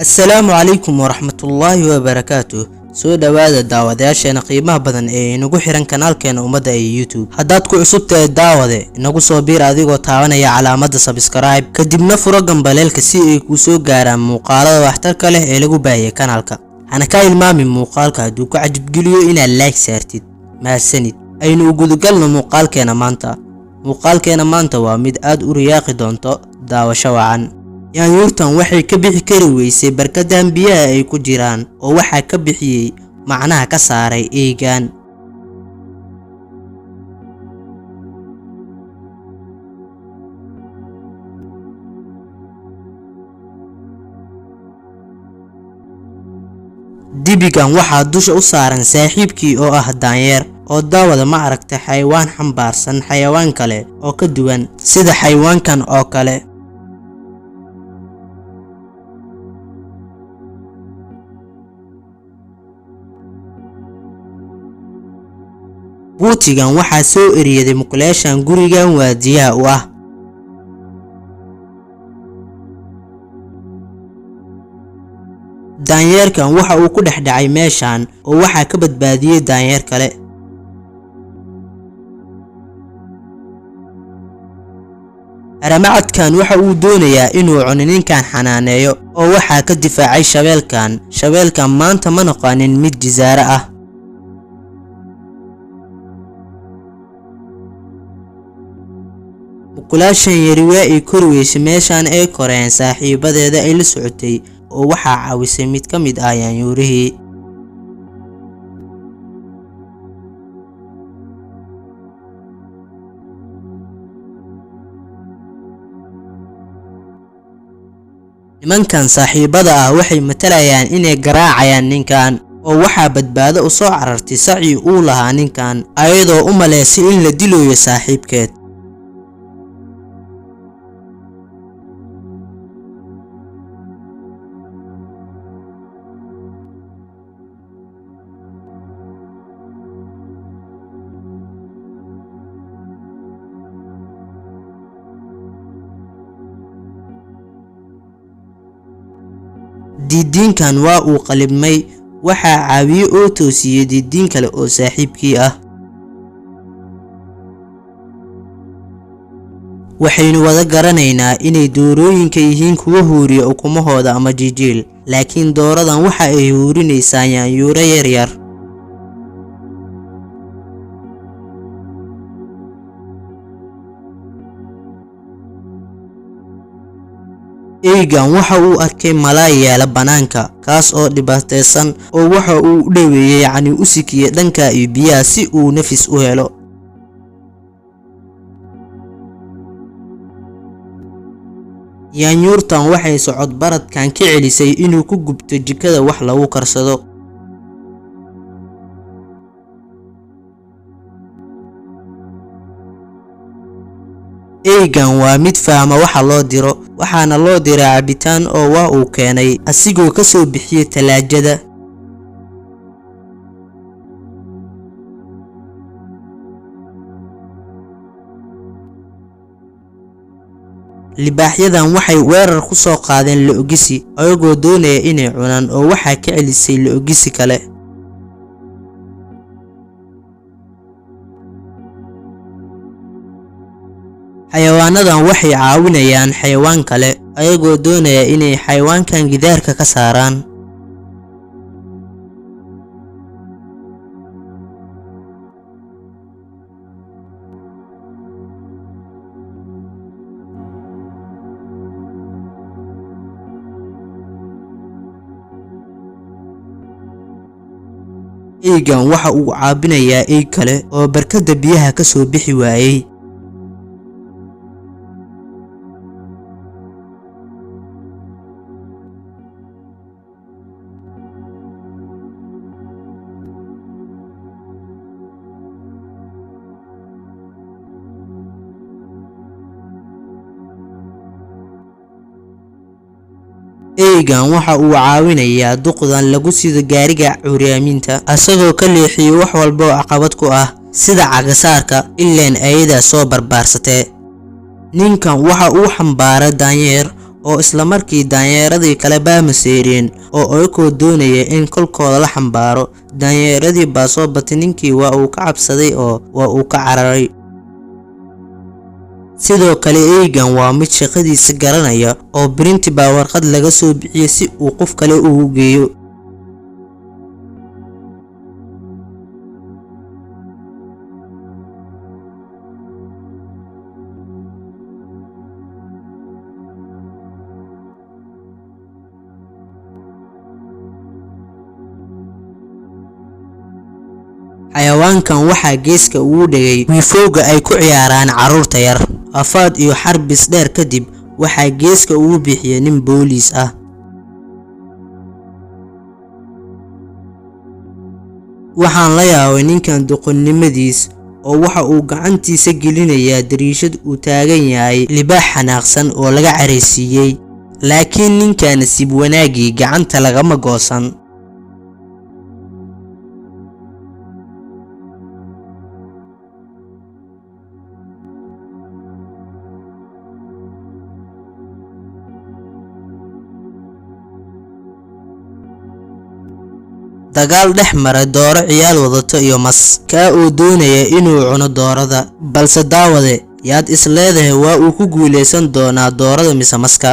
السلام عليكم ورحمة الله وبركاته. soo dhawaada daawadayaasheena qiimaha badan ee inagu xiran kanaalkeena umada ee YouTube. haddaad ku cusubtahay daawade inagu soo biir adigoo taabanaya calaamadda subscribe kadibna furo gambaleelka si ay ku soo gaaraan muuqaalada waxtarka leh ee lagu baahiyay kanaalka. hana ka ilmaamin muuqaalka hadduu ku cajib geliyo inaad like saartid. mahadsanid. aynu u gudagalno muuqaalkeena maanta waa mid aad u riyaaqi doonto daawasho wacan. yaanyuurtan waxay ka bixi kari weysay barkadahan biyaha ay ku jiraan oo waxa ka bixiyay macnaha ka saaray eegan. dibigan waxaa dusha u saaran saaxiibkii oo ah daanyeer oo daawada ma aragtay xayawaan xambaarsan xayawaan kale oo ka duwan sida xayawaankan oo kale. buutigan waxaa soo eriyaday muqleeshan gurigan waadiyaha u ah. daanyeerkan waxa uu ku dhex dhacay meeshan oo waxaa ka badbaadiyay daanyeer kale. haramacadkan waxa uu doonayaa inuu cuno ninkan xanaaneeyo oo waxaa ka difaacay shabeelkan maanta ma noqonin mid jisaare ah. muqulaashan yari waa ay kori weysay meeshan ay koreen saaxiibadeeda ay la socotay oo waxaa caawisay mid ka mid ah yaanyuurihii. nimankan saaxiibada ah waxay matalayaan inay garaacayaan ninkan oo waxaa badbaado u soo carartay sacii uu lahaa ninkan ayadoo u maleysay in la dilayo saaxiibkeed. diidiinkan waa uu qalibmay waxaa caawiye oo toosiyay diidiin kale oo saaxiibkii ah. waxaynu wada garanaynaa inay doorooyinka yihiin kuwa huuriya ukumahooda ama jijiil laakiin dooradan waxa ay huurinaysaa yaanyuuro yaryar. eegan waxa uu arkay malaay yaala banaanka kaas oo dhibaataysan oo waxa uu u dhaweeyay u sikiyay dhanka iyo biyaha si uu nafis u helo. yaanyuurtan waxay socod baradkan ka celisay inuu ku gubto jikada wax lagu karsado. eegan waa mid fahma waxa loo diro waxaana loo diray cabitaan oo waa uu keenay asigoo ka soo bixiyay talaajada. libaaxyadan waxay weerar ku soo qaadeen lo-ogisi ayagoo doonaya inay cunaan oo waxaa ka celisay lo-ogisi kale. xayawaanadan waxay caawinayaan xayawaan kale ayagoo doonaya inay xayawaankan gidaarka ka saaraan. eegan waxa uu caabinayaa eeg kale oo barkada biyaha ka soo bixi waayay. eegan waxa uu caawinayaa duqdan lagu sido gaariga curyaaminta asagoo ka leexiyay wax walba oo caqabad ku ah sida cagasaarka ileen ayada soo barbaarsatay. ninkan waxa uu xambaaray daanyeer oo isla markii daanyeeradii kale baa maseereen oo ay ku doonayeen in kolkooda la xambaaro. Daanyeeradii baa soo batay, ninkii waa uu ka cabsaday oo waa uu ka cararay. sidoo kale eeygan waa mid shaqadiisa garanaya oo printi baa warqad laga soo bixiyay si uu qof kale ugu geeyo. xayawaankan waxaa geeska ugu dhigay wiifowga ay ku ciyaaraan carruurta yar. afaad iyo xarbis dheer kadib waxaa geeska ugu bixiyay nin booliis ah. waxaan la yaabay ninkan doqonnimadiis oo waxa uu gacantiisa gelinayaa dariishad uu taagan yahay libaax xanaaqsan oo laga careysiiyey, laakiin ninkan nasiib wanaagii gacanta lagama goosan. dagaal dhex maray dooro ciyaal wadato iyo mas kaa uu doonaya inuu cuno doorada, balse daawade yaad is leedahay waa uu ku guuleysan doonaa doorada mise maska?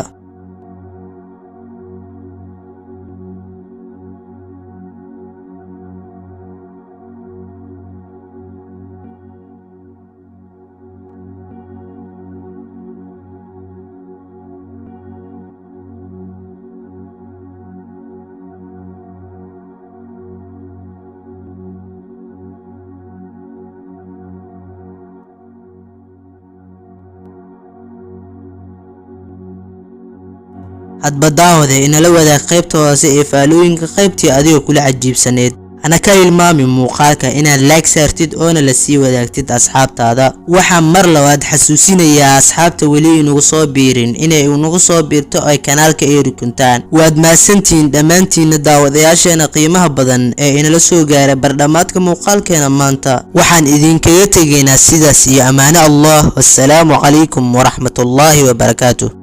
hadba daawade inala wadaag qaybta hoose ee faalooyinka qaybtii adiga kula cajiibsaneed. hana ka hilmaamin muuqaalka inaad like saartid oona la sii wadaagtid asxaabtaada. waxaan mar labaad xasuusinayaa asxaabta weli inagu soo biirin inay inagu soo biirto ay kanaalka ay rukuntaan. waad mahadsantihiin dhammaantiinna daawadayaasheena qiimaha badan ee inala soo gaaray bardhamaadka muuqaalkeena maanta. waxaan idinkaga tegaynaa sidaas iyo ammaano Allah. wassalaamu calaykum waraxmatullaahi wabarakaatuh.